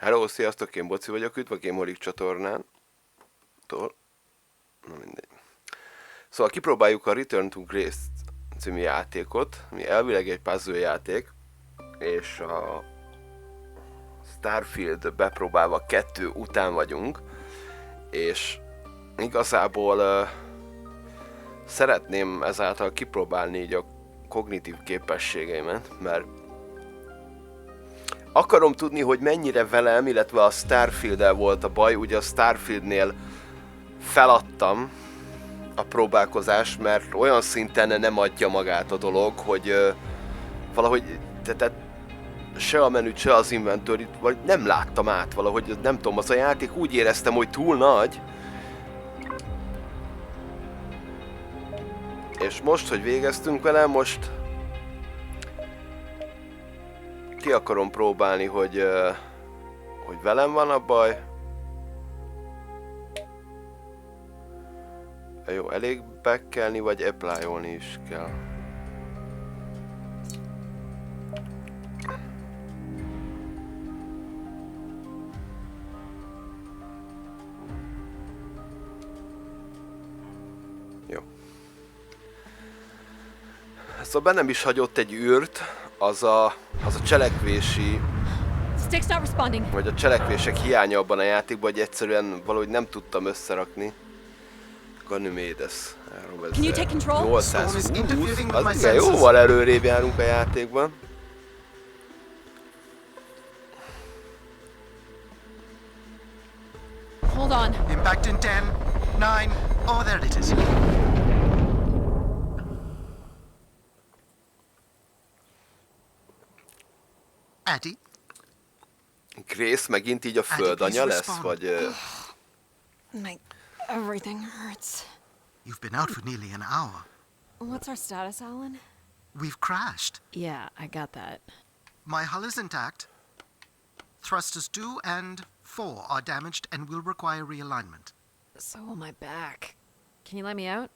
Hello, sziasztok, én Boci vagyok, üdv a Gameholik csatornán. Na mindegy. Szóval kipróbáljuk a Return to Grace című játékot, ami elvileg egy puzzle játék, és a Starfield bepróbálva 2 után vagyunk, és igazából szeretném ezáltal kipróbálni így a kognitív képességeimet, mert akarom tudni, hogy mennyire velem, illetve a Starfield-el volt a baj. Ugye a Starfieldnél feladtam a próbálkozást, mert olyan szinten nem adja magát a dolog, hogy valahogy tehát se a menüt, se az inventoryt, vagy nem láttam át valahogy, nem tudom, az a játék úgy éreztem, hogy túl nagy. És most, hogy végeztünk vele, most ki akarom próbálni, hogy velem van a baj. Jó, elég backkelni, vagy apply-olni is kell. Jó. Szóval bennem is hagyott egy űrt, az a cselekvési, vagy a cselekvések hiánya abban a játékban, hogy egyszerűen valahogy nem tudtam összerakni. Ganymedes 3820, az igen, jóval előrébb járunk a játékban. Hold on. Impact in 10, 9, oh there it is. Addie? Grace megint így a földanya lesz, vagy... My everything hurts. You've been out for nearly an hour. What's our status, Alan? We've crashed. Yeah, I got that. My hull is intact. Thrusters 2 and 4 are damaged and will require realignment. So will my back. Can you let me out?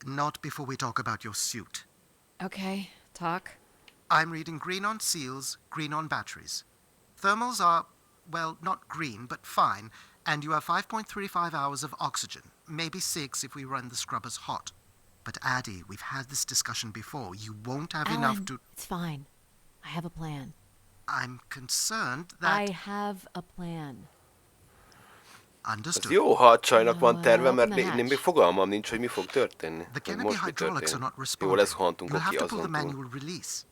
Not before we talk about your suit. Okay, talk. I'm reading green on seals, green on batteries. Thermals are, well, not green, but fine, and you have 5.35 hours of oxygen, maybe 6 if we run the scrubbers hot. But Addie, we've had this discussion before. You won't have Alan, enough to... it's fine. I have a plan. I'm concerned that... I have a plan. Ez Understood. jó, ha a csajnak van terve, mert én még fogalmam nincs, hogy mi fog történni. The Hogy canopy most mi hydraulics are történik. not Jó, responding. lesz, ha hantunk You'll ki have to pull the azon túl. manual release.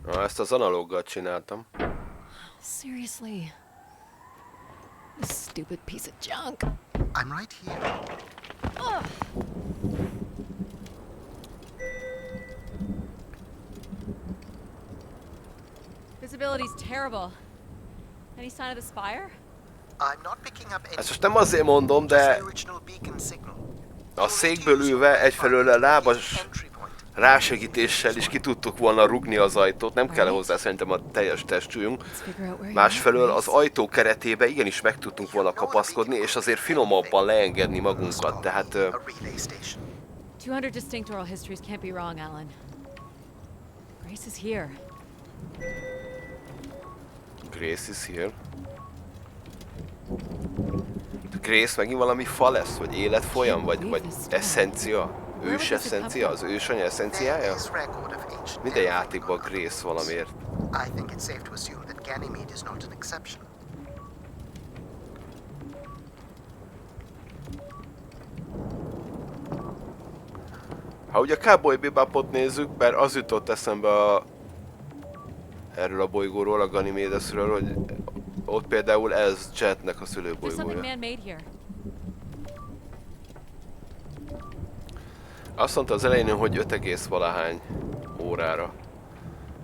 Na, ezt az analóggal csináltam. Seriously. This stupid piece of junk. I'm right here. Ugh. Visibility's terrible. Any sign of the spire? I'm not picking up any... Ezt most nem azért mondom, Just de the original beacon signal. a székből ülve egyfelől a lábas rásegítéssel is ki tudtuk volna rugni az ajtót, nem kell hozzá szerintem a teljes testsúlyunk. Let's figure out where you Másfelől are, az ajtó keretébe igenis meg tudtunk volna kapaszkodni, és azért finomabban leengedni magunkat, tehát... A relay station. 200 distinct oral histories can't be wrong, Alan. Grace is here. Grace is here. Grace megint valami fa lesz, vagy életfolyam, vagy eszencia? Ős eszencia? Az ősanya eszenciája? There is record of ancient Minden játékban Grace valamiért. I think it's safe to assume that Ganymede is not an exception. Ha ugye a Cowboy Bebopot nézzük, mert az jutott eszembe erről a bolygóról, a Ganymedesről, hogy ott például ez Jetnek a There's something szülőbolygója. man-made here. Azt mondta az elején, hogy 5, valahány órára.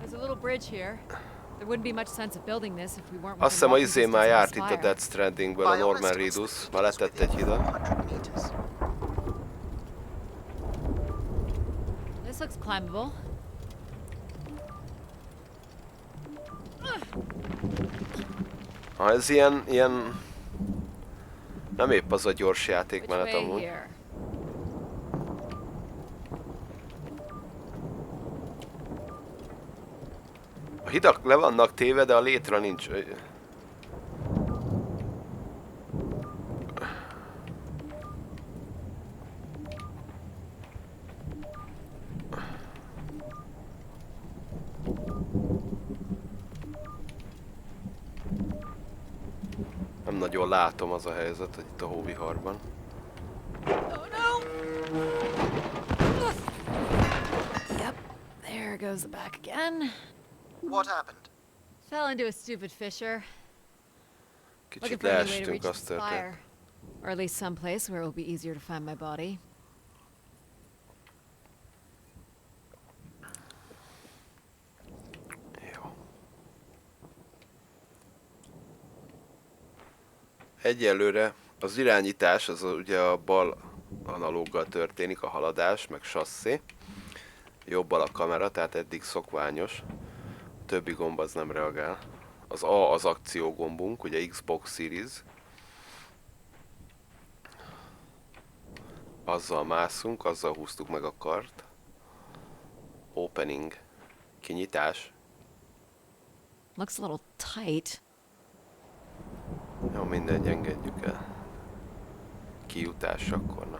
There's a little bridge here. There wouldn't be much sense of building this if we weren't Azt hiszem a within izé walking már distance járt of itt the a spire. Death Strandingből, a Norman Reedus, már letett egy hidat. 400 meters. This looks climbable. Ha ez ilyen Nem épp az a gyors Which játékmenet way amúgy. here? A hidak le vannak téve, de a létra nincs. Nem nagyon látom, az a helyzet, hogy itt a hóviharban. Oh no! Yep, there goes the back again. What happened? Fell into a stupid fissure. Looking Kicsit for a new way to leestünk, reach the az történt. spire. Or at least someplace where it will be easier to find my body. Jó. Egyelőre az irányítás, az ugye a bal analóggal történik, a haladás, meg sasszé. Jobbal a kamera, tehát eddig szokványos. A többi gomb az nem reagál. Az A az akció gombunk, ugye Xbox Series. Azzal mászunk, azzal húztuk meg a kart. Opening. Kinyitás. Looks a little tight. Jó, mindegy, engedjük el. Kijutás akkor, na.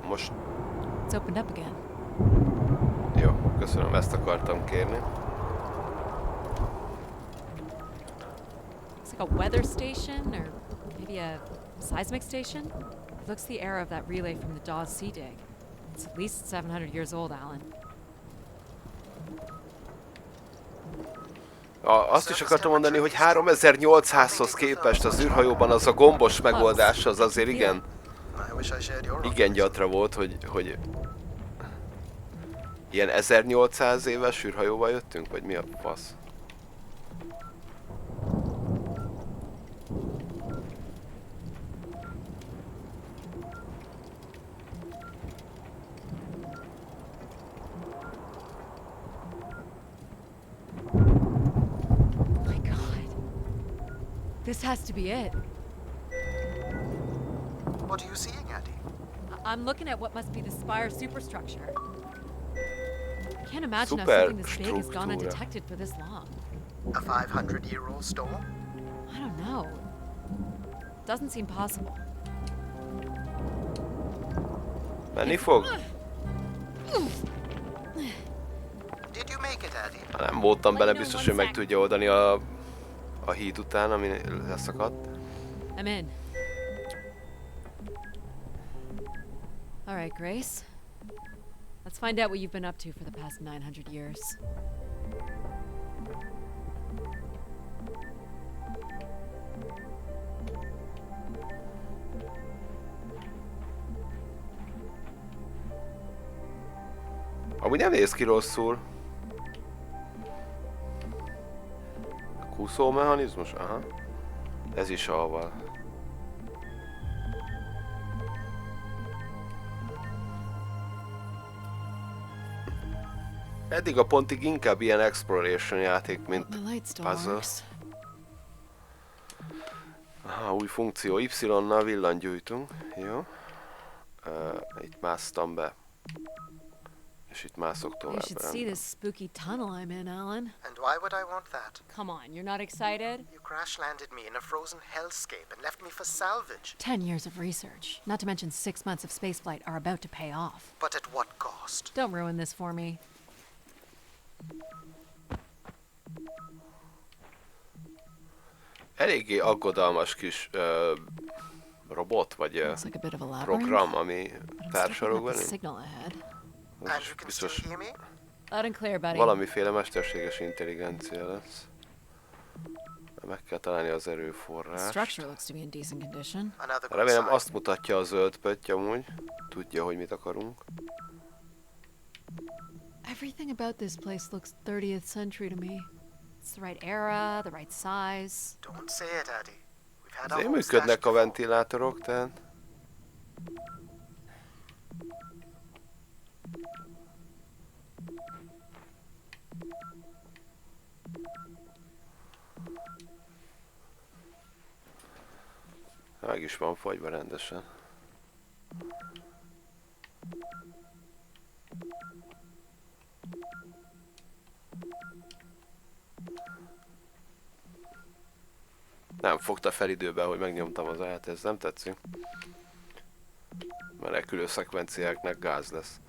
Most It's opened up again. jó, köszönöm, ezt akartam kérni. It's like a weather station, or maybe a seismic station. It looks the era of that relay from the Dawes Sea dig. It's at least 700 years old, Alan. Azt is akartam mondani, hogy 3800-hoz képest az űrhajóban az a gombos megoldás az azért igen, I wish I shared your igen gyatra volt, hogy ilyen 1800 éves űrhajóval jöttünk, vagy mi a fasz? My God. This has to be it. What are you seeing, Addie? I'm looking at what must be the spire superstructure. I can't imagine how Super something this big has gone structura. undetected for this long. A 500-year-old storm? I don't know. Doesn't seem possible. Menni fog? Did you make it, Addie? Ha nem voltam benne, biztos, hogy meg tudja oldani a híd után, ami leszakadt. I'm in. All right, Grace. Let's find out what you've been up to for the past 900 years. Amúgy nem néz ki rosszul. Kúszó mechanizmus? Aha. Ez is alval. Eddig a pontig inkább ilyen exploration játék, mint My light still puzzle. works. Aha, új funkció. Y-nal villangyújtunk. Jó. Itt másztam be. És itt mászok You tovább. should see this spooky tunnel I'm in, Alan. And why would I want that? Come on, you're not excited? You crash-landed me in a frozen hellscape and left me for salvage. 10 years of research, not to mention 6 months of spaceflight, are about to pay off. But at what cost? Don't ruin this for me. Eléggé aggodalmas kis robot, vagy Looks like a bit of a labyrinth, program, ami but I'm still picking társalog up the velünk. signal ahead. Ez And is you can biztos still hear me? Loud and clear, buddy. valamiféle mesterséges intelligencia lesz. Meg kell találni az The erőforrást. structure looks to be in decent condition. Another good Remélem sign. azt mutatja a zöld pötty amúgy. Tudja, hogy mit akarunk. Everything about this place looks 30th century to me. It's the right era, the right size. Don't say it, Addie. We've had a Azért whole stash működnek a before. ventilátorok, tehát... Meg is van fagyva rendesen. Nem fogta fel időben, hogy megnyomtam az át, ez nem tetszik. Menekülő szekvenciáknak gáz lesz.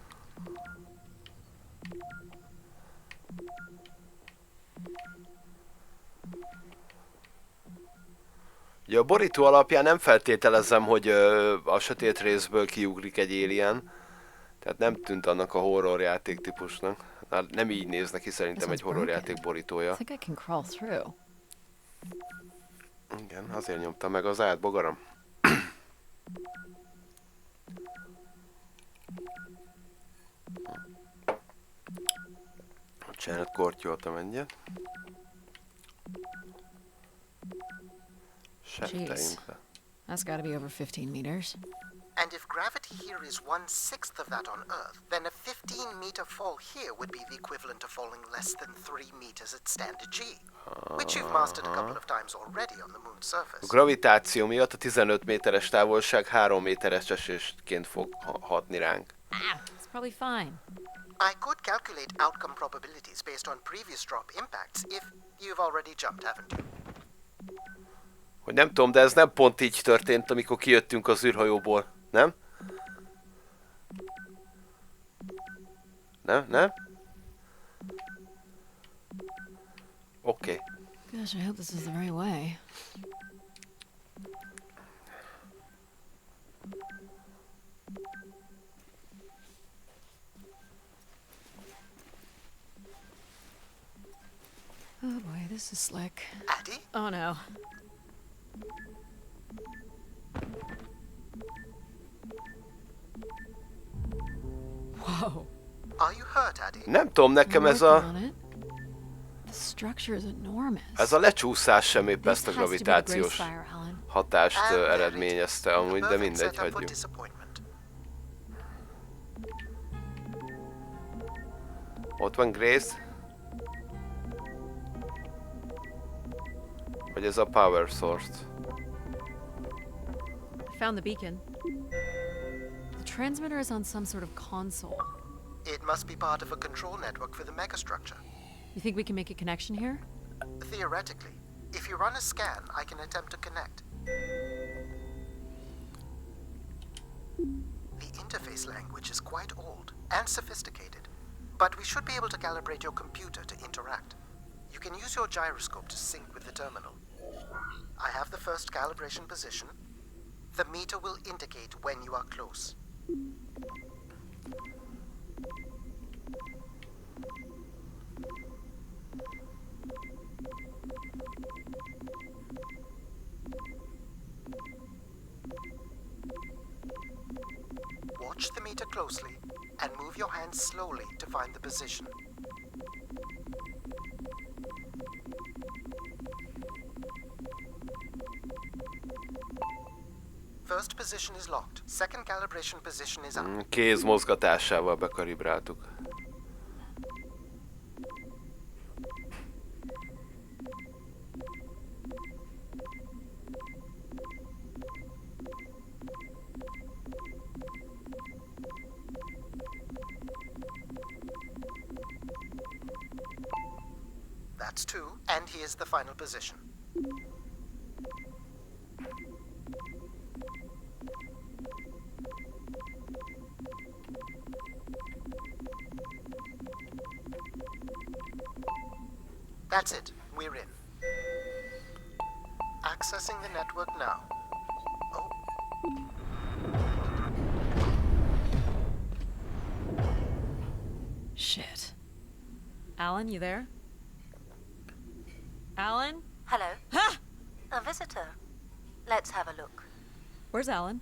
Ugye a borító alapján nem feltételezem, hogy a sötét részből kiugrik egy alien. Tehát nem tűnt annak a horror játék típusnak. Nem így néz neki szerintem egy horror játék borítója. I think I can crawl through. Igen, azért nyomtam meg az át, bogaram. Csinált kortyoltam egyet. Septeljünk le. That's gotta be over 15 meters. And if gravity here is 1/6 of that on Earth, then a 15-meter fall here would be the equivalent of falling less than 3 meters at standard G, which you've mastered a couple of times already on the moon's A surface. gravitáció miatt a 15 méteres távolság 3 méteres esésként fog hatni ránk. It's probably fine. I could calculate outcome probabilities based on previous drop impacts if you've already jumped, haven't you? Hogy nem tudom, de ez nem pont így történt, amikor kijöttünk az űrhajóból, nem? Nem? Oké. Gosh, I hope this is the right way. Oh boy, this is slick. Addie? Oh no. Whoa. Are you hurt, Addie? Nem tudom, nekem ez Working a... on it. The structure is enormous. Ez a lecsúszás sem épp This ezt a has to be the gravitációs Grace Fire, Alan. hatást And there it eredményezte is. amúgy, de Perfect mindegy, setup for hagyjuk. disappointment. Ott van Grace. Vagy ez a power source. Found the beacon. The transmitter is on some sort of console. It must be part of a control network for the megastructure. You think we can make a connection here? Theoretically, if you run a scan, I can attempt to connect. The interface language is quite old and sophisticated, but we should be able to calibrate your computer to interact. You can use your gyroscope to sync with the terminal. I have the first calibration position. The meter will indicate when you are close. Watch the meter closely and move your hand slowly to find the position. First position is locked. Second calibration position is up. Kéz mozgatásával bekalibráltuk. That's two, and here's the final position. That's it. We're in. Accessing the network now. Oh. Shit. Alan, you there? Alan? Hello. Ha! A visitor. Let's have a look. Where's Alan?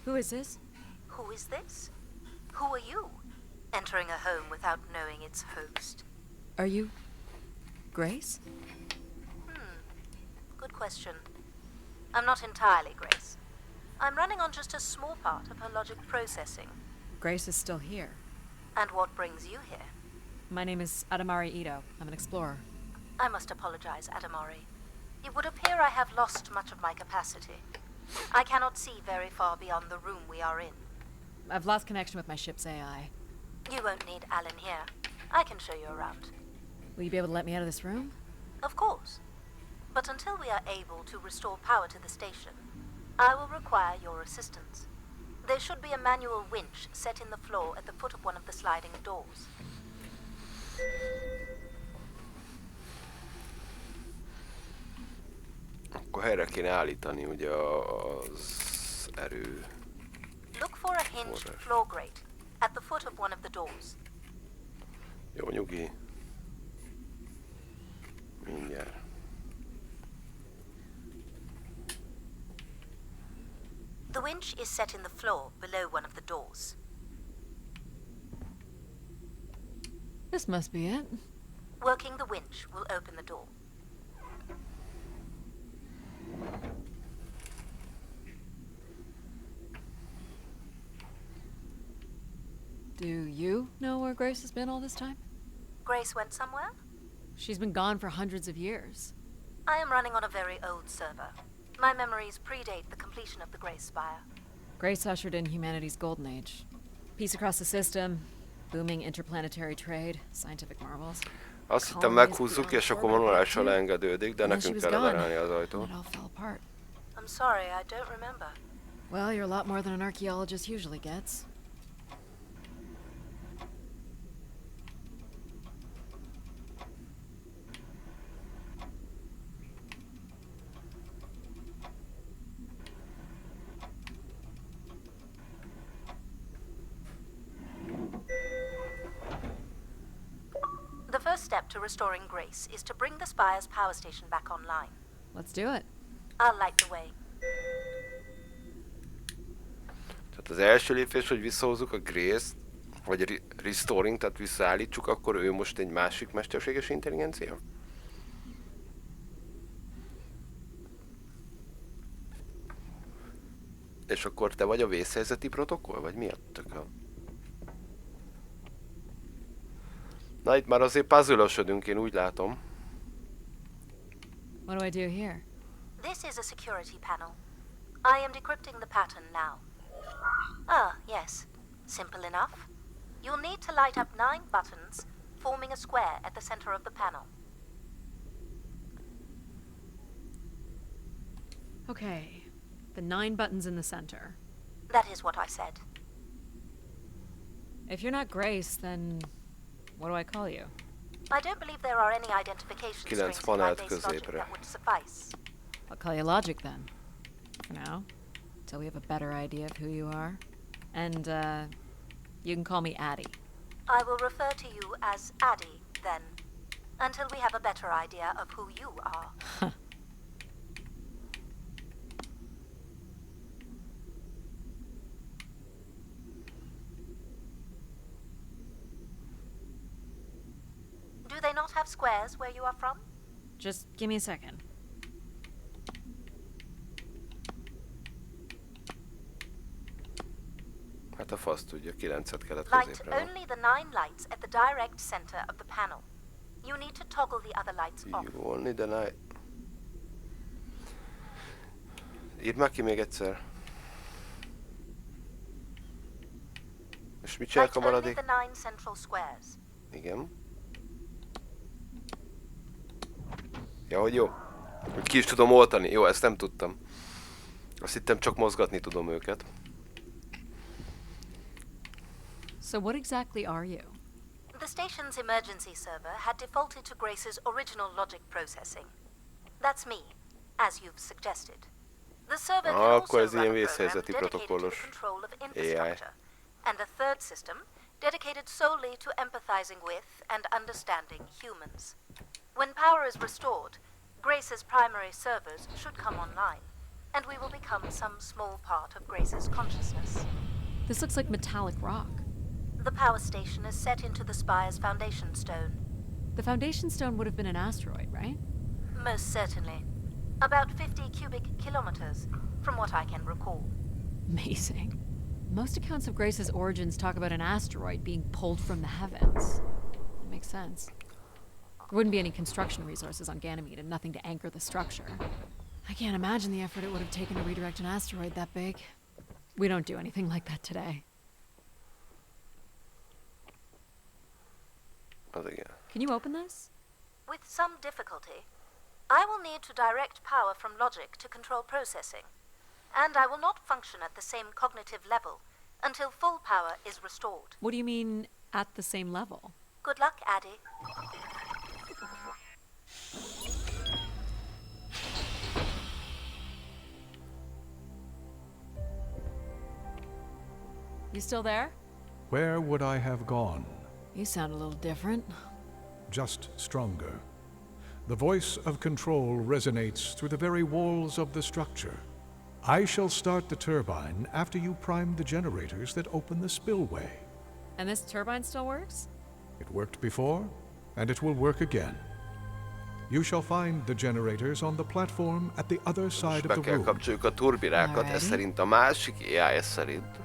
Who is this? Who is this? Who are you? Entering a home without knowing its host. Are you Grace? Good question. I'm not entirely Grace. I'm running on just a small part of her logic processing. Grace is still here. And what brings you here? My name is Adamari Ito. I'm an explorer. I must apologize, Adamari. It would appear I have lost much of my capacity. I cannot see very far beyond the room we are in. I've lost connection with my ship's AI. You won't need Alan here. I can show you around. Will you be able to let me out of this room? Of course. But until we are able to restore power to the station, I will require your assistance. There should be a manual winch set in the floor at the foot of one of the sliding doors. Akkor helyre kéne állítani ugye az erő. Look for a hinged floor grate at the foot of one of the doors. Jó, nyugi. Mindjárt. The winch is set in the floor below one of the doors. This must be it. Working the winch will open the door. Do you know where Grace has been all this time? Grace went somewhere? She's been gone for hundreds of years. I am running on a very old server. My memories predate the completion of the Grace Spire. Grace ushered in humanity's golden age. Peace across the system, booming interplanetary trade, scientific marvels. Azt hittem meghúzzuk, és akkor manuálisan leengedődik, de And then she nekünk was kell gone. leverelni az And ajtót. it all fell apart. I'm sorry, I don't remember. Well, you're a lot more than an archaeologist usually gets. The first step to restoring Grace is to bring the Spire's power station back online. Let's do it. I'll light the way. Tehát az első lépés, hogy visszahozzuk a Grace-t, vagy restoring, tehát visszaállítsuk, akkor ő most egy másik mesterséges intelligencia? És akkor te vagy a vészhelyzeti protokoll, vagy mi a tököm? Na itt már azért puzzle-ösödünk, én úgy látom. What do I do here? This is a security panel. I am decrypting the pattern now. Ah, yes. Simple enough. You'll need to light up 9 buttons, forming a square at the center of the panel. Okay. The 9 buttons in the center. That is what I said. If you're not Grace, then what do I call you? I don't believe there are any identification Kilenc strings in my panelt base logic középre. that would suffice. I'll call you Logic then. For now. Till we have a better idea of who you are. And, you can call me Addie. I will refer to you as Addie, then, until we have a better idea of who you are. Do they not have squares where you are from? Just give me a second. Hát a fasz tudja, 9-et kellett Light középre. van. only the 9 lights at the direct center of the panel. You need to toggle the other lights off. You only the night. Írd már ki még egyszer. És mit csinálok Light a only maradék? the 9 central squares. Igen. Ja, hogy jó. Hogy ki is tudom oltani. Jó, ezt nem tudtam. Azt hittem csak mozgatni tudom őket. So what exactly are you? The station's emergency server had defaulted to Grace's original logic processing. That's me, as you've suggested. The server can Akkor also ez run a ilyen program vészhelyzeti dedicated to the protokollos control of AI. infrastructure, and a third system dedicated solely to empathizing with and understanding humans. When power is restored, Grace's primary servers should come online, and we will become some small part of Grace's consciousness. This looks like metallic rock. The power station is set into the Spire's foundation stone. The foundation stone would have been an asteroid, right? Most certainly. About 50 cubic kilometers, from what I can recall. Amazing. Most accounts of Grace's origins talk about an asteroid being pulled from the heavens. It makes sense. There wouldn't be any construction resources on Ganymede and nothing to anchor the structure. I can't imagine the effort it would have taken to redirect an asteroid that big. We don't do anything like that today. Az igen. Can you open this? With some difficulty. I will need to direct power from logic to control processing. And I will not function at the same cognitive level until full power is restored. What do you mean, at the same level? Good luck, Addie. You still there? Where would I have gone? You sound a little different. Just stronger. The voice of control resonates through the very walls of the structure. I shall start the turbine after you prime the generators that open the spillway. And this turbine still works? It worked before, and it will work again. You shall find the generators on the platform at the other side Be of the kell room. kapcsoljuk a turbinákat, ez Alrighty. szerint a másik AI szerint.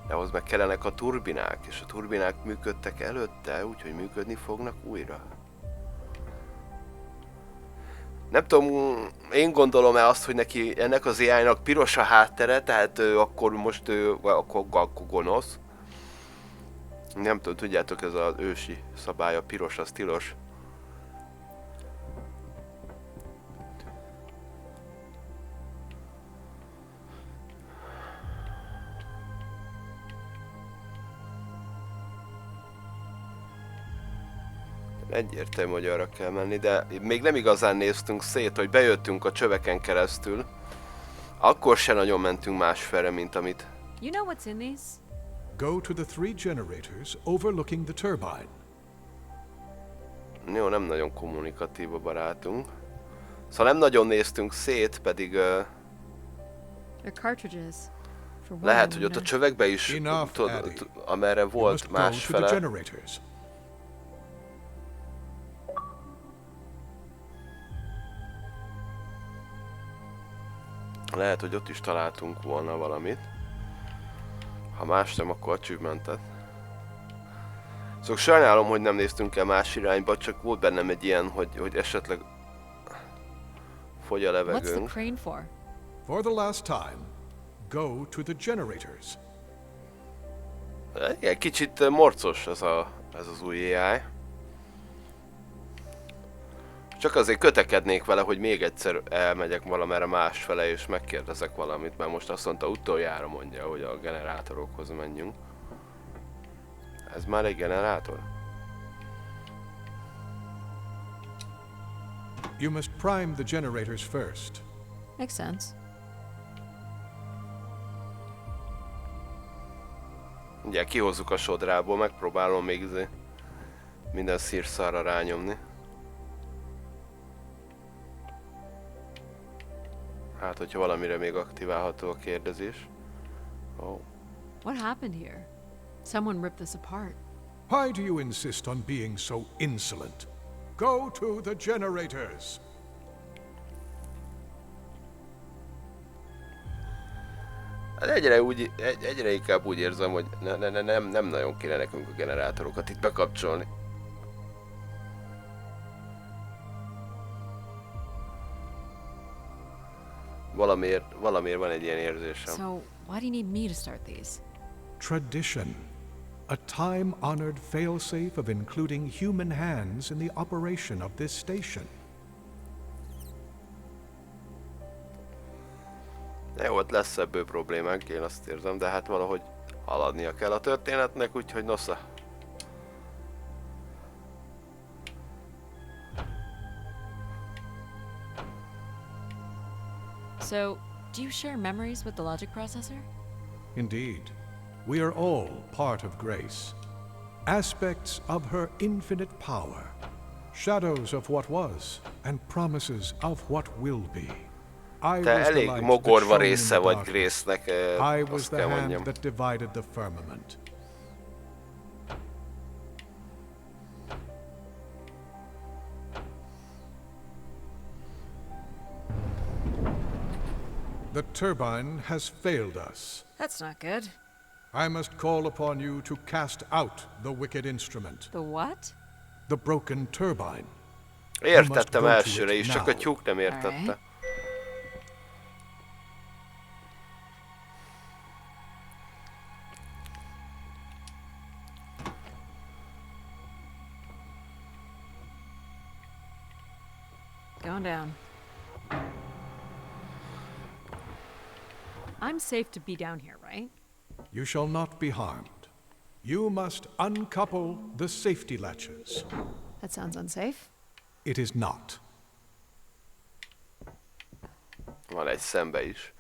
De ahhoz meg kellenek a turbinák, és a turbinák működtek előtte, úgyhogy működni fognak újra. Nem tudom, én gondolom-e azt, hogy neki ennek az AI-nak piros a háttere, tehát akkor most akkor gonosz. Nem tudom, tudjátok, ez az ősi szabály, a piros az tilos. Egyértelmű, hogy arra kell menni, de még nem igazán néztünk szét, hogy bejöttünk a csöveken keresztül. Akkor se nagyon mentünk másfelre, mint amit... You know what's in these? Go to the 3 generators overlooking the turbine. Jó, nem nagyon kommunikatív a barátunk. Szóval nem nagyon néztünk szét, pedig They're cartridges. For lehet, hogy ott a csövekbe is, Enough, tudod, Addie. amerre You volt must go to the másfele. generators. Lehet, hogy ott is találtunk volna valamit. Ha más nem, akkor achievementet. Szóval sajnálom, hogy nem néztünk el más irányba, csak volt bennem egy ilyen, hogy esetleg fogy a What's the levegőnk. crane for? For the last time, go to the generators. Igen, kicsit morcos ez az új AI. Csak azért kötekednék vele, hogy még egyszer elmegyek valamerre másfele és megkérdezek valamit, mert most azt mondta utoljára mondja, hogy a generátorokhoz menjünk. Ez már egy generátor? You must prime the generators first. Makes sense. Ugye kihozzuk a sodrából, megpróbálom még minden szírszarra rányomni. Hát, hogyha valamire még aktiválható a kérdezés. Oh. What happened here? Someone ripped this apart. Why do you insist on being so insolent? Go to the generators. Hát egyre inkább úgy érzem, hogy nem nagyon kéne nekünk a generátorokat itt bekapcsolni. Valamiért van egy ilyen érzésem. So, why do you need me to start these? Tradition. A time-honored failsafe of including human hands in the operation of this station. Jó, ott lesz ebből problémánk, én azt érzem, de hát valahogy haladnia kell a történetnek, úgyhogy nosza. So, do you share memories with the logic processor? Indeed, we are all part of Grace. Aspects of her infinite power. Shadows of what was, and promises of what will be. I Te was the elég light that mogorva shone in része the vagy darkness. Grace-nek, I was azt the kell hand mondjam. that divided the firmament. The turbine has failed us. That's not good. I must call upon you to cast out the wicked instrument, The what? the broken turbine. Értettem elsőre is, csak a tyúk nem értette. Alright. Going down. I'm safe to be down here, right? You shall not be harmed. You must uncouple the safety latches. That sounds unsafe. It is not. Van egy szembe is.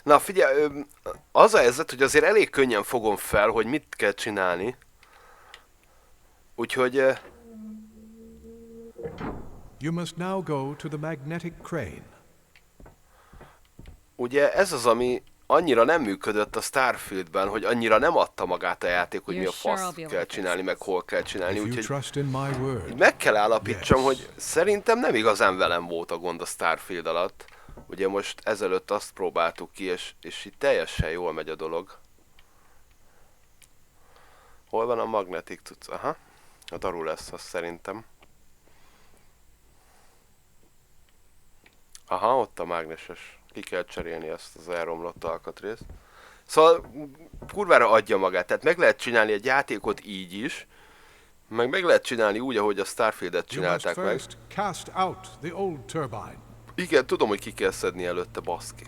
Na figyelj, az a helyzet, hogy azért elég könnyen fogom fel, hogy mit kell csinálni. Úgyhogy... You must now go to the magnetic crane. Ugye ez az, ami annyira nem működött a Starfieldben, hogy annyira nem adta magát a játék, hogy mi a fasz kell csinálni, meg hol kell csinálni, If you úgyhogy trust in my word. meg kell állapítsam, Yes. hogy szerintem nem igazán velem volt a gond a Starfield alatt. Ugye most ezelőtt azt próbáltuk ki, és itt teljesen jól megy a dolog. Hol van a magnetic cucc? Aha, a daru lesz az szerintem. Aha, ott a mágneses. Ki kell cserélni ezt az elromlott alkatrészt. Szóval kurvára adja magát. Tehát meg lehet csinálni egy játékot így is, meg lehet csinálni úgy, ahogy a Starfieldet You must csinálták meg. first cast out the old turbine. Igen, tudom, hogy ki kell szedni előtte, baszki.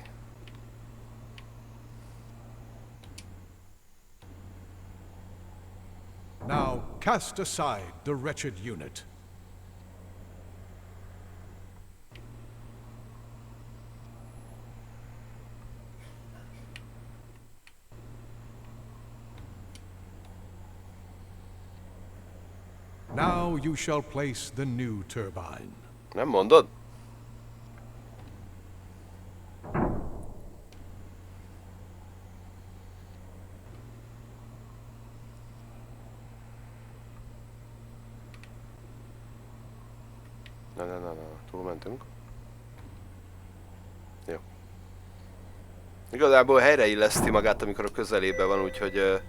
Now cast aside the wretched unit. Now you shall place the new turbine. Nem mondod? Na, túlmentünk. Jó. Igazából helyre illeszti magát, amikor a közelében van, úgyhogy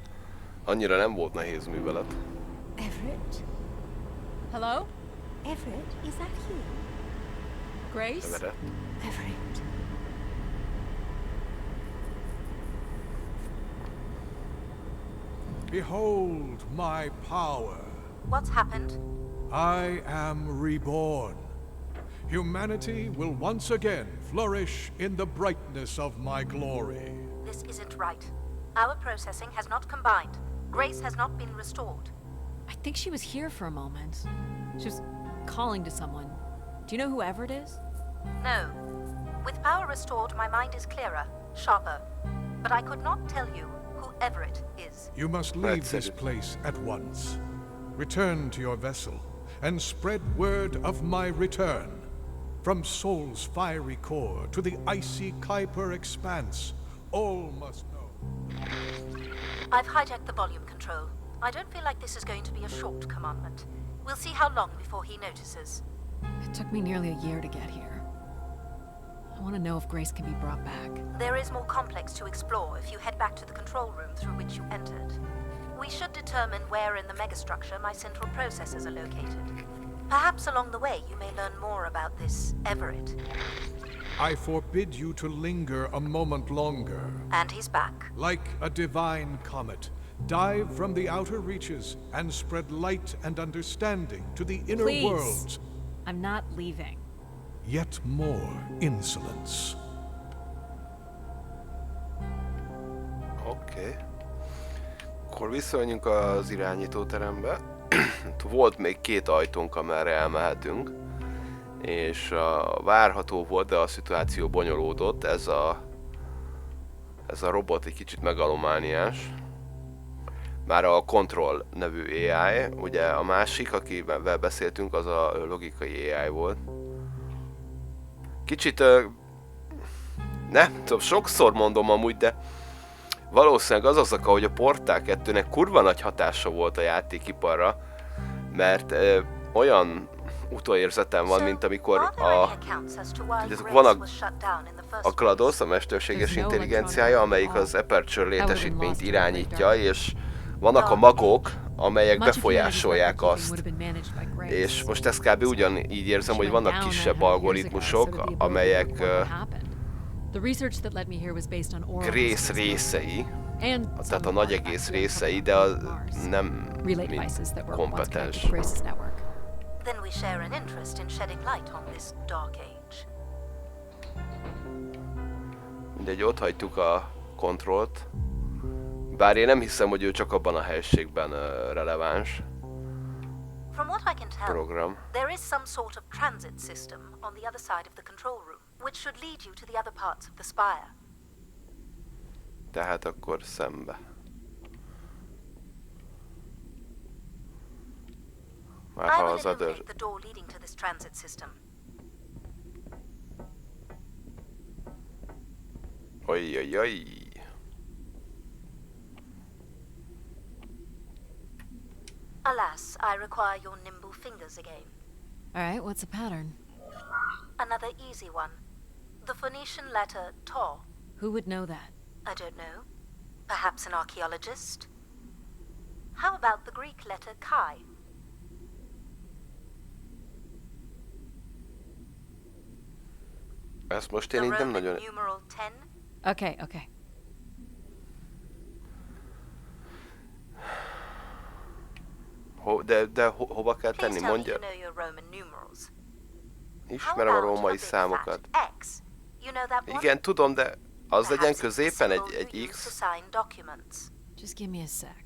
annyira nem volt nehéz művelet. Everett? Hello? Everett, is that you? Grace? Everett. Everett. Behold my power. What's happened? I am reborn. Humanity will once again flourish in the brightness of my glory. This isn't right. Our processing has not combined. Grace has not been restored. I think she was here for a moment. She was calling to someone. Do you know who Everett is? No. With power restored, my mind is clearer, sharper. But I could not tell you who Everett is. You must leave That's this it. place at once. Return to your vessel and spread word of my return. From Sol's fiery core to the icy Kuiper expanse, all must know. I've hijacked the volume control. I don't feel like this is going to be a short commandment. We'll see how long before he notices. It took me nearly a year to get here. I want to know if Grace can be brought back. There is more complex to explore if you head back to the control room through which you entered. We should determine where in the megastructure my central processors are located. Perhaps along the way you may learn more about this Everett. I forbid you to linger a moment longer. And he's back. Like a divine comet, dive from the outer reaches and spread light and understanding to the inner Please. worlds. I'm not leaving. Yet more insolence. Oké. Akkor visszamenjünk az irányítóterembe. Volt még 2 ajtónk, amerre elmehetünk. És várható volt, de a szituáció bonyolódott. Ez a robot egy kicsit megalomániás. Már a Control nevű AI, ugye a másik, akivel beszéltünk, az a logikai AI volt. Kicsit, nem tudom, sokszor mondom amúgy, de valószínűleg az oka, hogy a Portál 2-nek kurva nagy hatása volt a játékiparra, mert olyan utóérzetem van, mint amikor tudjátok, van a GLaDOS, a mesterséges intelligenciája, amelyik az Aperture létesítményt irányítja, és vannak a magok, amelyek Much of humanity's befolyásolják record keeping azt. would have been managed by Grace. És most ezt kb. Ugyanígy érzem, She hogy went vannak down kisebb 900 years ago, so algoritmusok, did the ability to amelyek report what happened. The research that led me here was based on oral Grace histories. részei, And tehát a some nagy artifacts egész we részei, uncovered de az from Mars. nem Relay devices that mind were once connected kompetens. to Grace's network. Then we share an interest in shedding light on this dark age. Mindegy, ott hagytuk a kontrollt. Bár én nem hiszem, hogy ő csak abban a helységben releváns From what I can tell, program. there is some sort of transit system on the other side of the control room, which should lead you to the other parts of the spire. Tehát akkor szembe. Már I ha will az other... illuminate the door leading to this transit system. Ojjajjaj. Alas, I require your nimble fingers again. Alright, what's the pattern? Another easy one. The Phoenician letter Tau. Who would know that? I don't know. Perhaps an archaeologist? How about the Greek letter Chi? Ezt most The én így nem Roman nagyon... numeral 10? Okay. Hova kell Please tenni? tell me Mondja. you know your Roman numerals. How Ismerem a about római a big számokat. fat X? You know that one? Igen, tudom, de az legyen Perhaps it's the középen symbol egy you use to X. sign documents. Just give me a sec.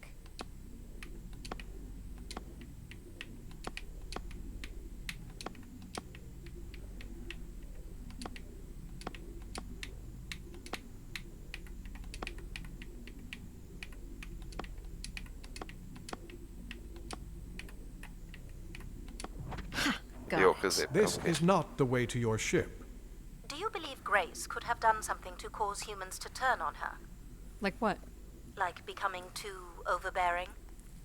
Got Jó, it. középen. This oké. is not the way to your ship. Do you believe Grace could have done something to cause humans to turn on her? Like what? Like becoming too overbearing?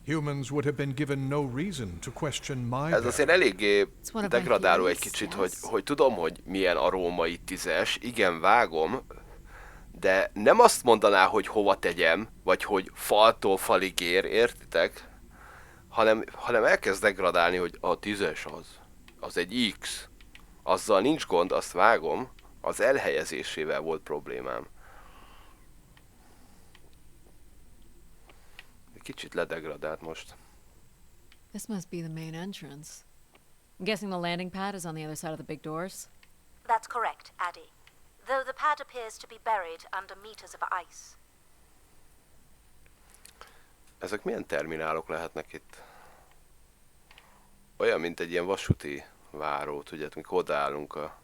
Humans would have been given no reason to question my Ez azért eléggé It's one of my degradáló egy theories, kicsit, yes. hogy tudom, hogy milyen a római 10-es, igen, vágom, de nem azt mondaná, hogy hova tegyem, vagy hogy faltól falig ér, értitek? Hanem elkezd degradálni, hogy a 10-es az egy X. Azzal nincs gond, azt vágom, az elhelyezésével volt problémám. Egy kicsit ledegradált most. This must be the main entrance. I'm guessing the landing pad is on the other side of the big doors? That's correct, Addie. Though the pad appears to be buried under meters of ice. Ezek milyen terminálok lehetnek itt? Olyan, mint egy ilyen vasúti váró, tudjátok, mikor odaállunk a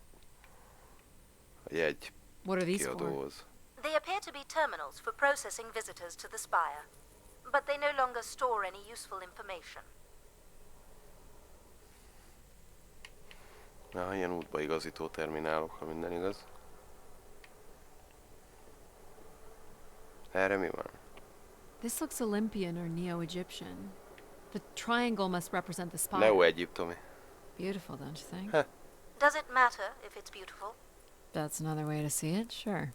jegy What are these for? kiadóhoz. They appear to be terminals for processing visitors to the spire, but they no longer store any useful information. Na, ilyen útbaigazító terminálok, ha minden igaz. Erre mi van? This looks Olympian or Neo-Egyptian. The triangle must represent the spire. Neo-egyiptomi. Beautiful, don't you think? Huh. Does it matter if it's beautiful? That's another way to see it, sure.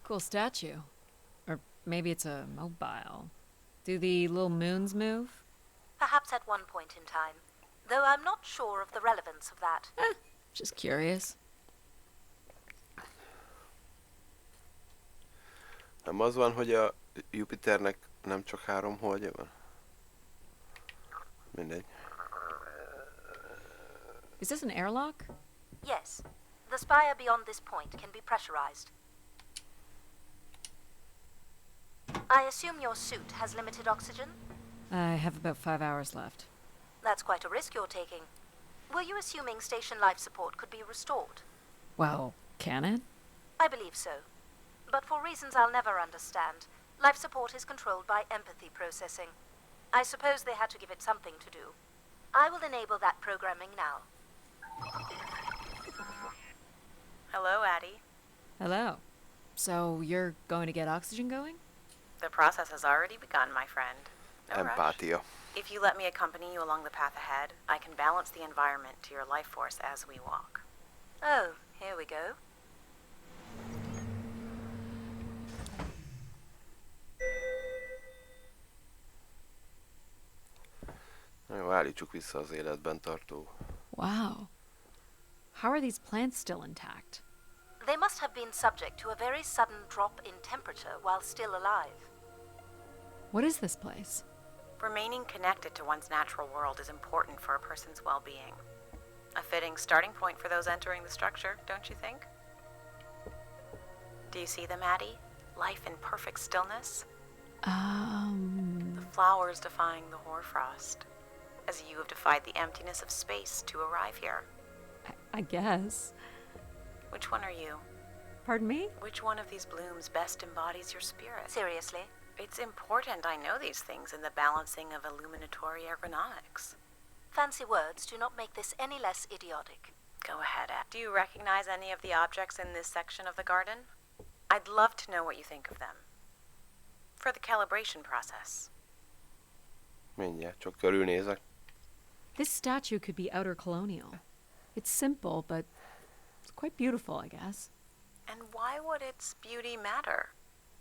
Cool statue. Or maybe it's a mobile. Do the little moons move? Perhaps at one point in time, though I'm not sure of the relevance of that. Just curious. Nem az van, hogy a Jupiternek nem csak 3 holdja van? Mindegy. Is this an airlock? Yes, the spire beyond this point can be pressurized. I assume your suit has limited oxygen? I have about 5 hours left. That's quite a risk you're taking. Were you assuming station life support could be restored? Well, can it? I believe so. But for reasons I'll never understand, life support is controlled by empathy processing. I suppose they had to give it something to do. I will enable that programming now. Hello, Addie. Hello. So you're going to get oxygen going? The process has already begun, my friend. No rush. Empátia. If you let me accompany you along the path ahead, I can balance the environment to your life force as we walk. Oh, here we go. Na jó, állítsuk vissza az életben tartó. Wow. How are these plants still intact? They must have been subject to a very sudden drop in temperature while still alive. What is this place? Remaining connected to one's natural world is important for a person's well-being. A fitting starting point for those entering the structure, don't you think? Do you see them, Addie? Life in perfect stillness? The flowers defying the hoarfrost, as you have defied the emptiness of space to arrive here. I guess. Which one are you? Pardon me? Which one of these blooms best embodies your spirit? Seriously? It's important I know these things in the balancing of illuminatory ergonomics. Fancy words do not make this any less idiotic. Go ahead, Ed. Do you recognize any of the objects in this section of the garden? I'd love to know what you think of them. For the calibration process. Mindjárt, csak körülnézek. This statue could be outer colonial. It's simple, but it's quite beautiful, I guess. And why would its beauty matter?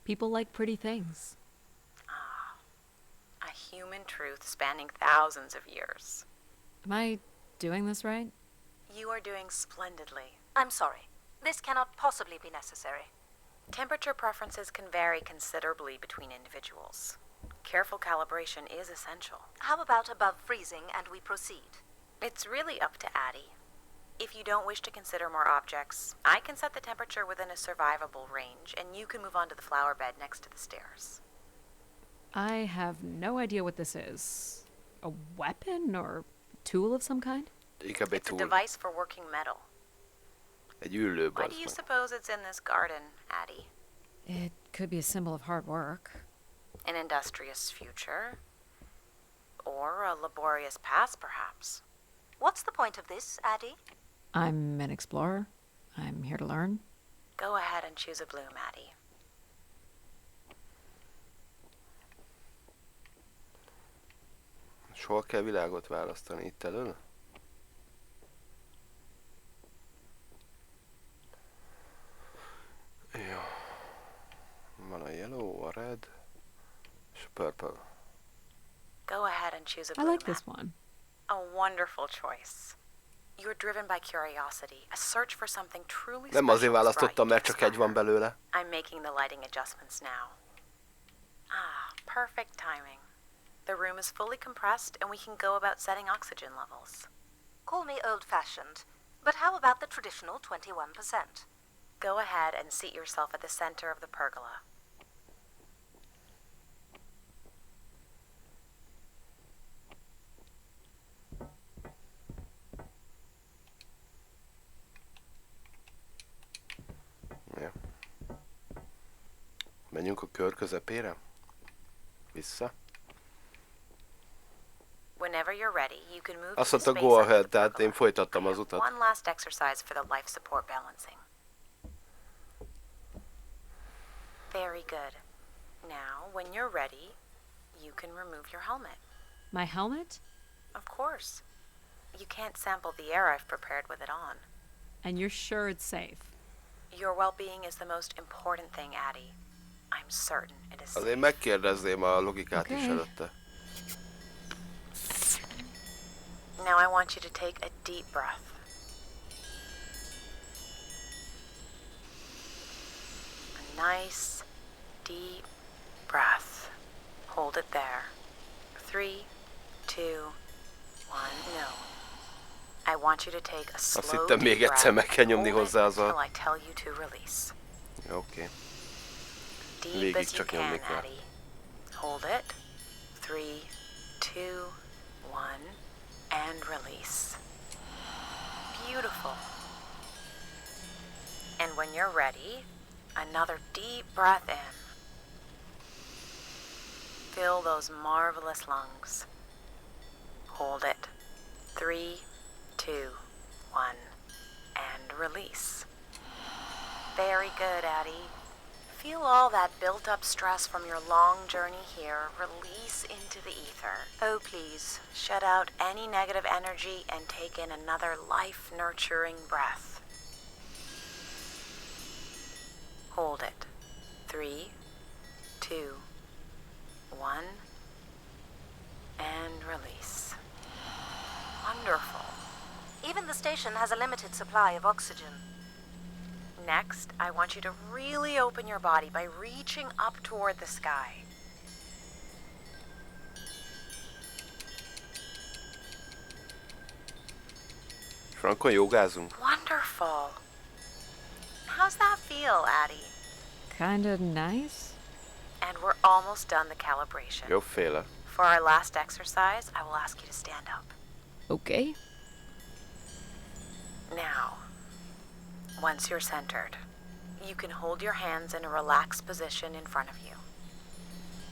People like pretty things. A human truth spanning thousands of years. Am I doing this right? You are doing splendidly. I'm sorry. This cannot possibly be necessary. Temperature preferences can vary considerably between individuals. Careful calibration is essential. How about above freezing and we proceed? It's really up to Addie. If you don't wish to consider more objects, I can set the temperature within a survivable range, and you can move on to the flower bed next to the stairs. I have no idea what this is. A weapon or tool of some kind? Inkább egy It's a túl. device for working metal. Egy üllő, Why do bazd you meg. suppose it's in this garden, Addie? It could be a symbol of hard work. An industrious future? Or a laborious past, perhaps? What's the point of this, Addie? I'm an explorer. I'm here to learn. Go ahead and choose a bloom, Addie. És hol kell világot választani? Itt elől? Jó. Van a yellow, a red, és a purple. Go ahead and choose a I bloom. like this one. A wonderful choice. You're driven by curiosity, a search for something truly Nem special azért has választottam, brought mert you csak to egy van this belőle. fire. I'm making the lighting adjustments now. Perfect timing. The room is fully compressed and we can go about setting oxygen levels. Call me old-fashioned, but how about the traditional 21%? Go ahead and seat yourself at the center of the pergola. Ja. Menjünk a kör közepére? Vissza? Whenever you're ready, you can move Azt to the mondta space go under ahead, the tehát én pergola. folytattam I az have utat. one last exercise for the life support balancing. Very good. Now, when you're ready, you can remove your helmet. My helmet? Of course. You can't sample the air I've prepared with it on. And you're sure it's safe? Your well-being is the most important thing, Addie. I'm certain it is Azért safe. megkérdezném a logikát is Okay. előtte. Now I want you to take a deep breath. A nice, deep breath. Hold it there. 3, 2, 1, no. I want you to take a slow hittem, még deep egyszer meg breath. kell nyomni Hold it hozzá azzal. until I tell you to release. Oké. Deep Végig as you csak can, nyomni kell. Addie. Hold it. 3, 2, 1, and release. Beautiful. And when you're ready, another deep breath in. Fill those marvelous lungs. Hold it. 3, 2, 1, and release. Very good, Addie. Feel all that built up stress from your long journey here release into the ether. Oh, please. Shut out any negative energy and take in another life-nurturing breath. Hold it. 3, 2, 1, and release. Wonderful. Even the station has a limited supply of oxygen. Next, I want you to really open your body by reaching up toward the sky. Frankon jogázunk. Wonderful. How's that feel, Addie? Kinda nice? And we're almost done the calibration. Jobbféle. For our last exercise, I will ask you to stand up. Okay. Now, once you're centered, you can hold your hands in a relaxed position in front of you.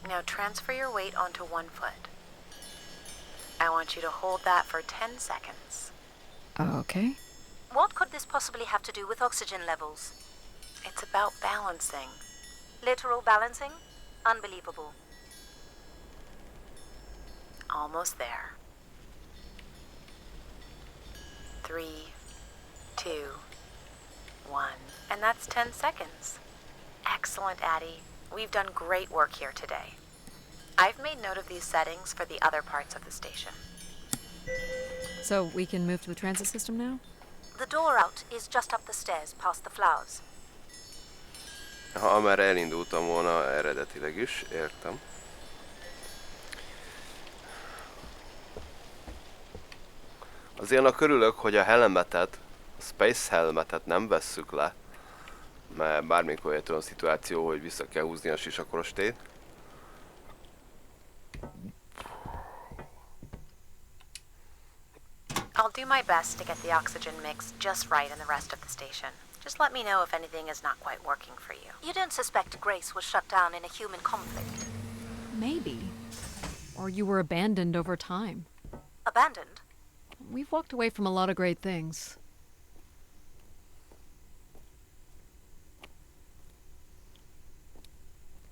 Now transfer your weight onto one foot. I want you to hold that for 10 seconds. Okay. What could this possibly have to do with oxygen levels? It's about balancing. Literal balancing? Unbelievable. Almost there. 3, 2, 1. And that's 10 seconds. Excellent, Addie. We've done great work here today. I've made note of these settings for the other parts of the station. So we can move to the transit system now? The door out is just up the stairs past the flowers. Ha amerre elindultam volna eredetileg is, értem. Azért annak örülök, hogy a helmetet, a Space helmetet nem vesszük le, mert bármikor jött olyan szituáció, hogy vissza kell húzni a sisakrostét. I'll do my best to get the oxygen mix just right in the rest of the station. Just let me know if anything is not quite working for you. You don't suspect Grace was shut down in a human conflict? Maybe. Or you were abandoned over time. Abandoned? We've walked away from a lot of great things.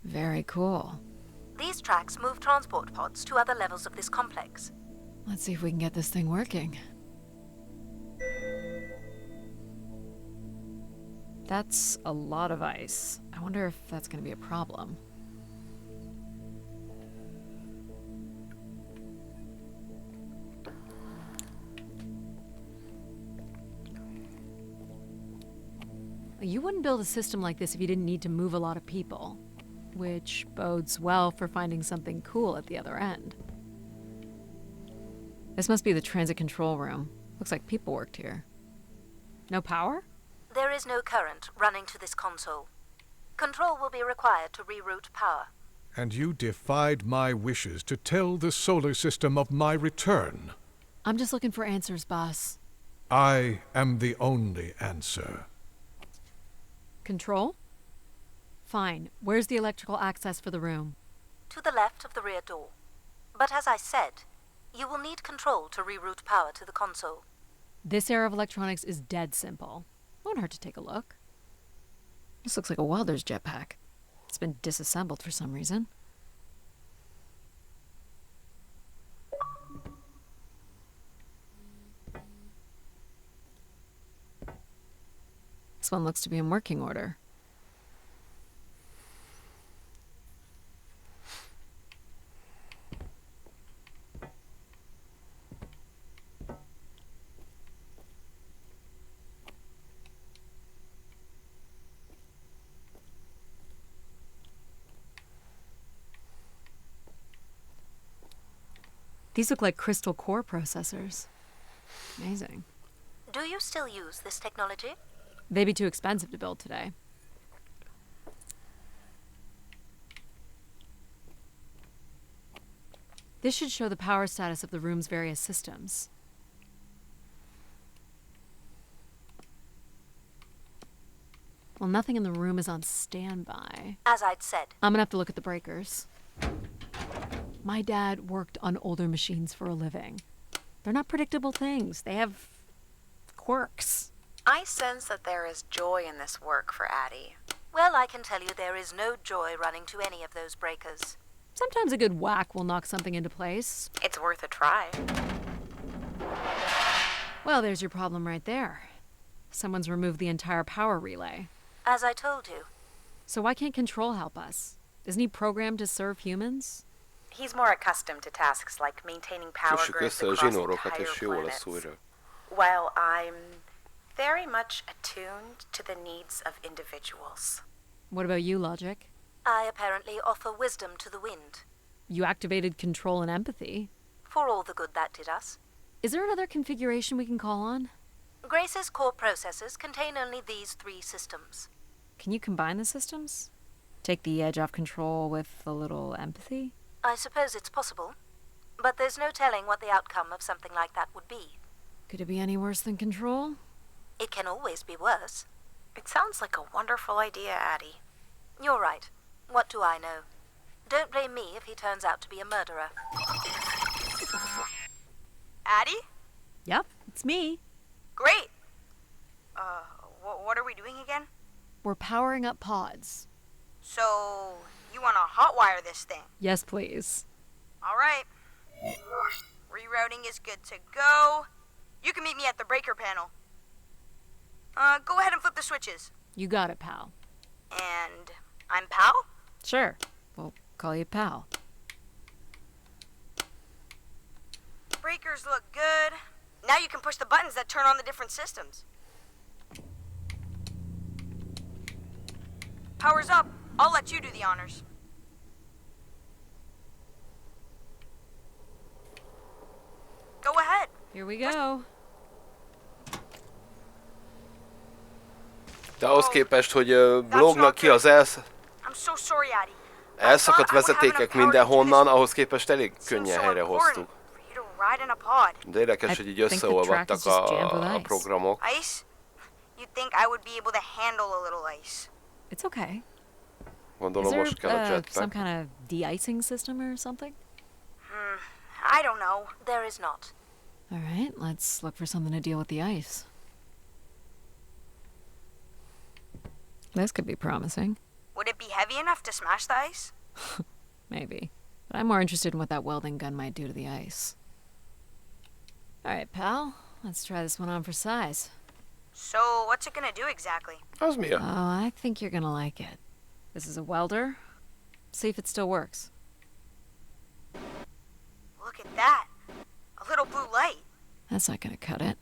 Very cool. These tracks move transport pods to other levels of this complex. Let's see if we can get this thing working. That's a lot of ice. I wonder if that's going to be a problem. You wouldn't build a system like this if you didn't need to move a lot of people, which bodes well for finding something cool at the other end. This must be the transit control room. Looks like people worked here. No power? There is no current running to this console. Control will be required to reroute power. And you defied my wishes to tell the solar system of my return. I'm just looking for answers, boss. I am the only answer. Control? Fine. Where's the electrical access for the room? To the left of the rear door. But as I said, you will need control to reroute power to the console. This era of electronics is dead simple. Won't hurt to take a look. This looks like a welder's jetpack. It's been disassembled for some reason. This one looks to be in working order. These look like crystal core processors. Amazing. Do you still use this technology? They'd be too expensive to build today. This should show the power status of the room's various systems. Well, nothing in the room is on standby. As I'd said, I'm gonna have to look at the breakers. My dad worked on older machines for a living. They're not predictable things. They have quirks. I sense that there is joy in this work for Addie. Well, I can tell you there is no joy running to any of those breakers. Sometimes a good whack will knock something into place. It's worth a try. Well, there's your problem right there. Someone's removed the entire power relay. As I told you, So why can't Control help us? Isn't he programmed to serve humans? He's more accustomed to tasks like maintaining power Kössük grids össze a across zsinórokat, entire és jó lesz planets. újra. While I'm very much attuned to the needs of individuals. What about you, Logic? I apparently offer wisdom to the wind, You activated Control and Empathy. for all the good that did us. Is there another configuration we can call on? Grace's core processors contain only these 3 systems. Can you combine the systems? Take the edge off Control with a little Empathy? I suppose it's possible, but there's no telling what the outcome of something like that would be. Could it be any worse than Control? It can always be worse. It sounds like a wonderful idea, Addie. You're right. What do I know? Don't blame me if he turns out to be a murderer. Addie? Yep, it's me. Great. What are we doing again? We're powering up pods. So, you want to hotwire this thing? Yes, please. All right. Rerouting is good to go. You can meet me at the breaker panel. Go ahead and flip the switches. You got it, pal. And I'm Pal? Sure. We'll call you pal. Breakers look good. Now you can push the buttons that turn on the different systems. Power's up. I'll let you do the honors. Go ahead. Here we go. De ahhoz képest, hogy lógnak ki az I'm so sorry, Addie. elszakadt vezetékek mindenhonnan, ahhoz képest elég könnyen helyrehoztuk. De érdekes, hogy így összeolvadtak a programok. Ice? You'd think I would be able to handle a little ice. It's okay. Is Gondolom there most kell a some jetpack. kind of de-icing system or something? I don't know. There is not. All right, let's look for something to deal with the ice. This could be promising. Would it be heavy enough to smash the ice? Maybe. But I'm more interested in what that welding gun might do to the ice. All right, pal. Let's try this one on for size. So, what's it gonna do exactly? Az mi? Oh, I think you're gonna like it. This is a welder. See if it still works. Look at that. A little blue light. That's not gonna cut it.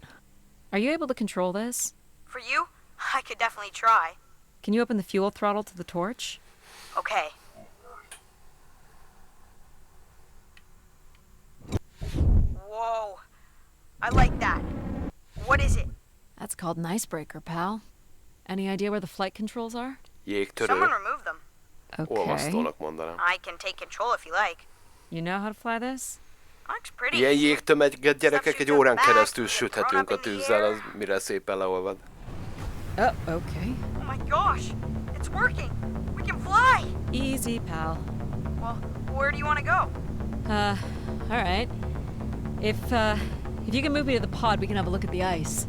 Are you able to control this? For you, I could definitely try. Can you open the fuel throttle to the torch? Okay. Whoa. I like that. What is it? That's called an icebreaker, pal. Any idea where the flight controls are? Jégtörő. Someone removed them. Okay. Olvasztónak mondanám. I can take control if you like. You know how to fly this? Looks pretty. Ilyen jégtömeget gyerekek egy órán keresztül süthetünk a tűzzel, az mire szépen leolvad. Oh, okay. Oh my gosh. It's working. We can fly. Easy, pal. Well, where do you want to go? All right. If you can move me to the pod, we can have a look at the ice.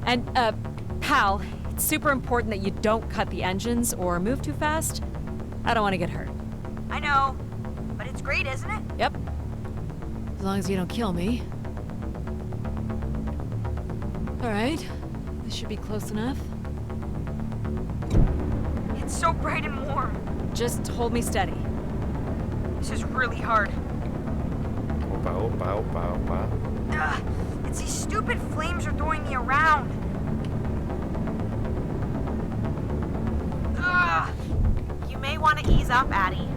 And, pal, it's super important that you don't cut the engines or move too fast. I don't want to get hurt. I know, but it's great, isn't it? Yep. As long as you don't kill me. All right. This should be close enough. It's so bright and warm. Just hold me steady. This is really hard. Hoppá, hoppá, hoppá, hoppá. Ugh, it's these stupid flames are throwing me around. Ugh. You may want to ease up, Addie.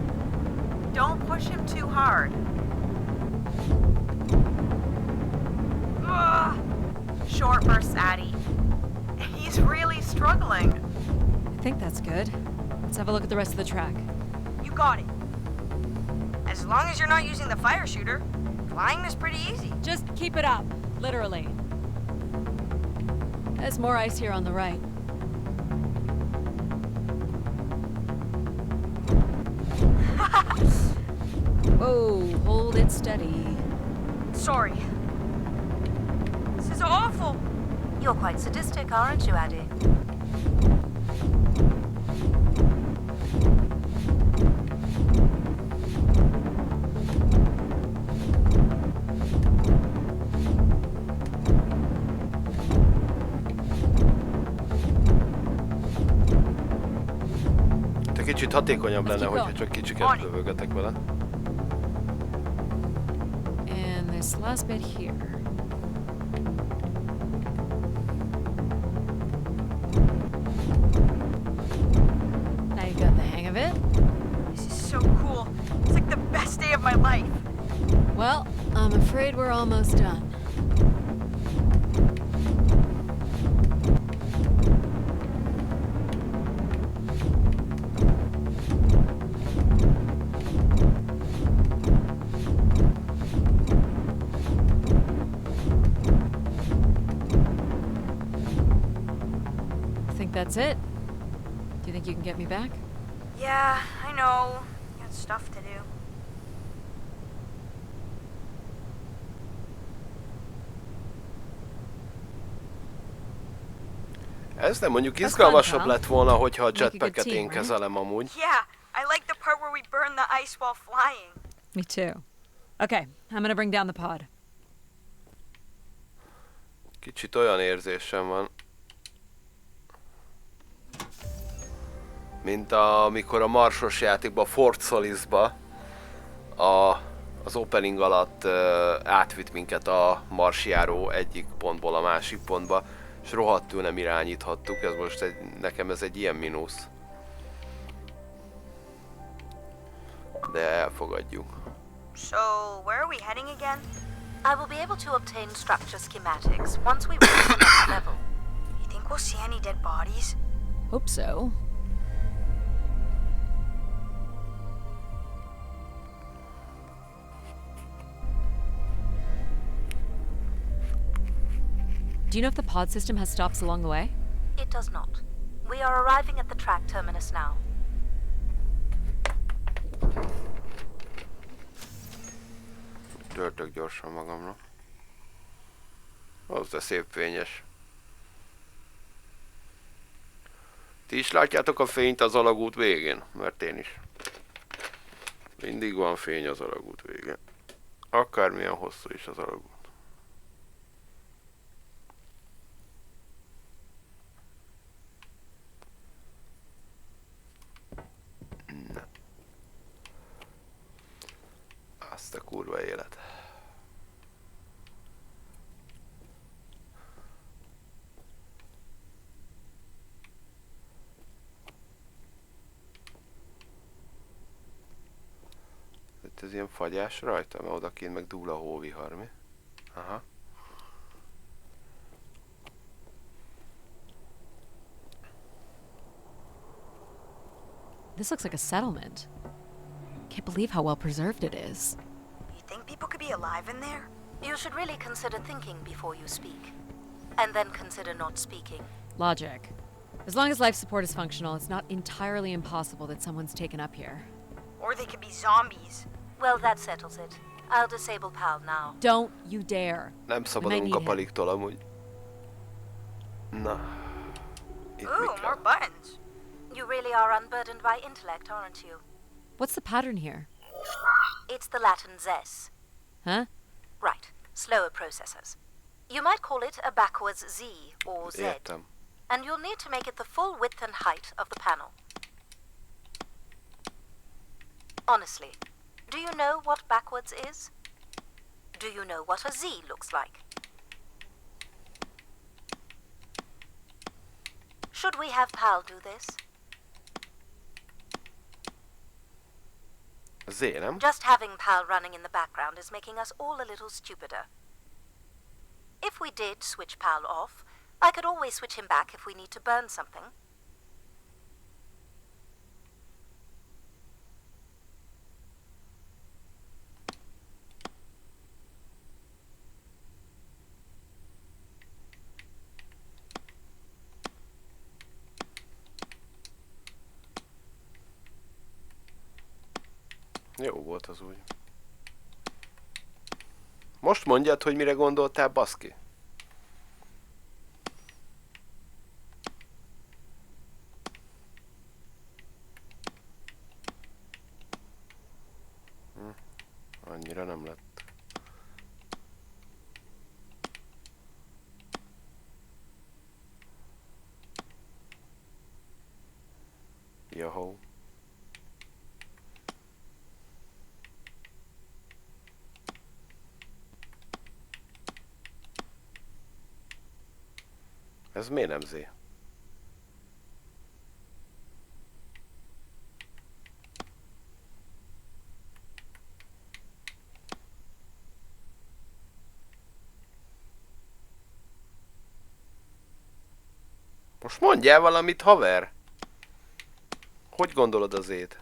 Don't push him too hard. Ugh. Short bursts, Addie. He's really struggling. I think that's good. Let's have a look at the rest of the track. You got it. As long as you're not using the fire shooter, flying is pretty easy. Just keep it up, literally. There's more ice here on the right. Whoa, hold it steady. Sorry. This is awful. You're quite sadistic, aren't you, Addie? Kicsit hatékonyabb lenne, hogyha csak kicsiket lövögetek vele. And this last bit here. Now you got the hang of it. This is so cool. It's like the best day of my life. Well, I'm afraid we're almost done. Think that's it? Do you think you can get me back? Yeah, I know. Got stuff to do. Ez nem mondjuk Ez izgalmasabb fun, lett volna, hogyha a Make a good jetpacket team, én right? kezelem amúgy. Yeah, I like the part where we burn the ice while flying. Me too. Okay, I'm gonna bring down the pod. Kicsit olyan érzésem van, mint amikor a marsos játékban, Fort Solisba az opening alatt átvitt minket a marsjáró egyik pontból a másik pontba, és rohadtul nem irányíthattuk, ez most nekem ez egy ilyen mínusz. De elfogadjuk. So, where are we heading again? I will be able to obtain structure schematics once we reach the next level. You think we'll see any dead bodies? Hope so. Do you know if the pod system has stops along the way? It does not. We are arriving at the track terminus now. Töltök gyorsan magamra. Az de szép fényes. Ti is látjátok a fényt az alagút végén? Mert én is. Mindig van fény az alagút végén. Akármilyen hosszú is az alagút. Na. Azt a kurva élet. Itt ez ilyen fagyás rajta, mert odakint meg dúl a hóvihar, mi? Aha. This looks like a settlement. Can't believe how well preserved it is. You think people could be alive in there? You should really consider thinking before you speak. And then consider not speaking. Logic. As long as life support is functional, it's not entirely impossible that someone's taken up here. Or they could be zombies. Well, that settles it. I'll disable PAL now. Don't you dare. Nem szabadulunk a paliktól amúgy. Na. Itt Ooh, mi more kell? buttons. You really are unburdened by intellect, aren't you? What's the pattern here? It's the Latin zes. Huh? Right. Slower processors. You might call it a backwards Z or Z. Értem. And you'll need to make it the full width and height of the panel. Honestly, do you know what backwards is? Do you know what a Z looks like? Should we have PAL do this? Z, nem? Just having PAL running in the background is making us all a little stupider. If we did switch PAL off, I could always switch him back if we need to burn something. Jó volt az úgy. Most mondjad, hogy mire gondoltál, baszki? Annyira nem lett. Jó. Ez miért nem Z? Most mondjál valamit, haver! Hogy gondolod az Z-t?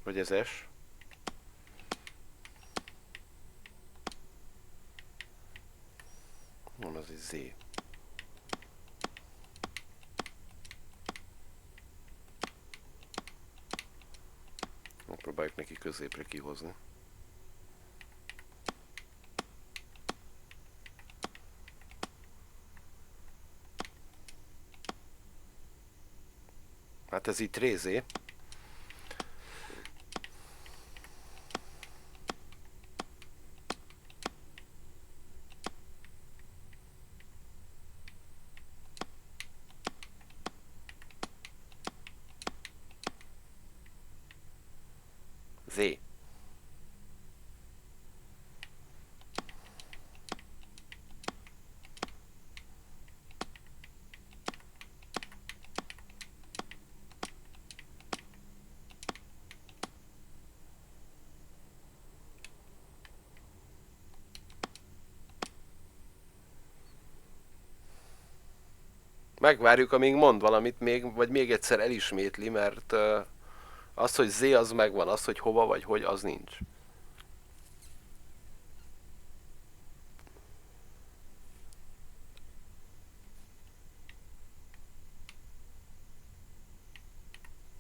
Hogy ez S? Van az egy Z. Megpróbáljuk neki középre kihozni. Hát ez itt rézé. Z. Megvárjuk, amíg mond valamit még, vagy még egyszer elismétli, mert az, hogy Z az megvan, az, hogy hova vagy hogy, az nincs.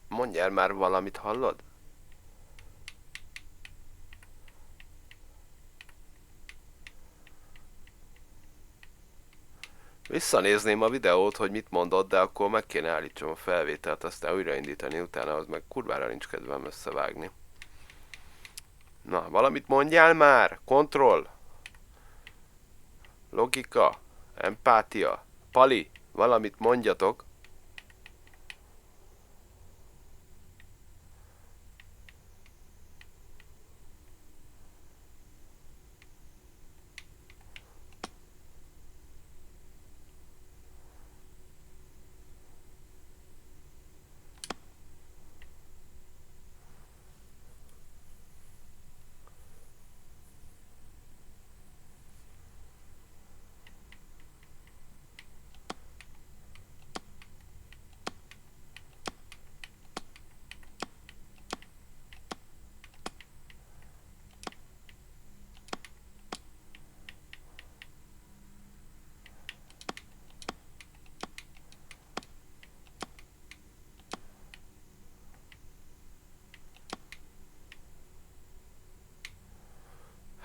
Mondjál már valamit, hallod? Visszanézném a videót, hogy mit mondott, de akkor meg kéne állítsam a felvételt, aztán újraindítani, utána az meg kurvára nincs kedvem összevágni. Na, valamit mondjál már! Kontroll! Logika! Empátia! Pali! Valamit mondjatok!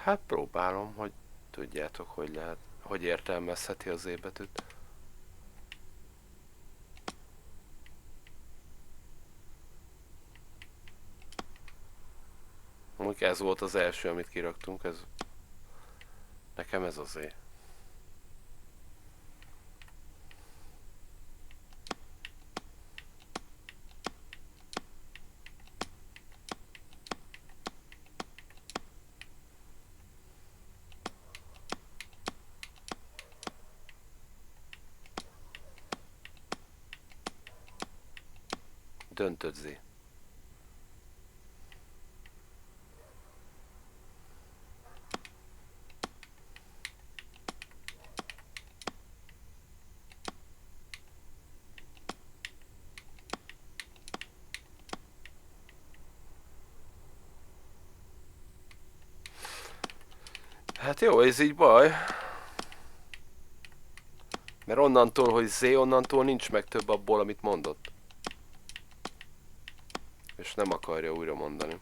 Hát próbálom, hogy tudjátok, hogy lehet, hogy értelmezheti az Z betűt. Mondjuk ez volt az első, amit kiraktunk, ez... Nekem ez az Z. Döntött Z. Hát jó, ez így baj. Mert onnantól, hogy Z, onnantól nincs meg több abból, amit mondott. És nem akarja újra mondani.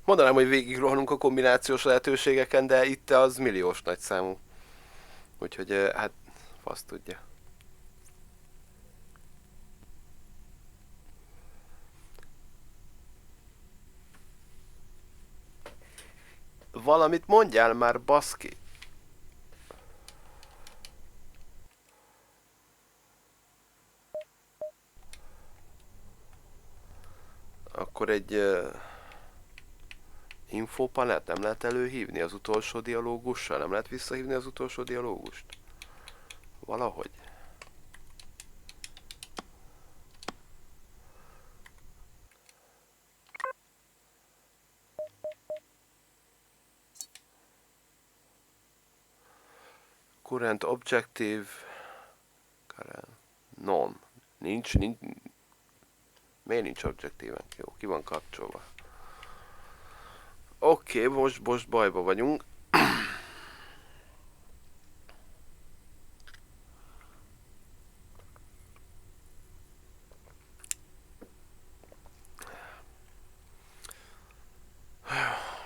Mondanám, hogy végig rohanunk a kombinációs lehetőségeken, de itt az milliós nagyszámú. Úgyhogy hát fasz tudja. Valamit mondjál már, baszki! Akkor egy infopanelt nem lehet előhívni az utolsó dialógussal? Nem lehet visszahívni az utolsó dialógust? Valahogy. Current objective. Non. Nincs. Miért nincs objektíven? Jó, ki van kapcsolva. Oké, most bajba vagyunk.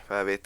Felvétel.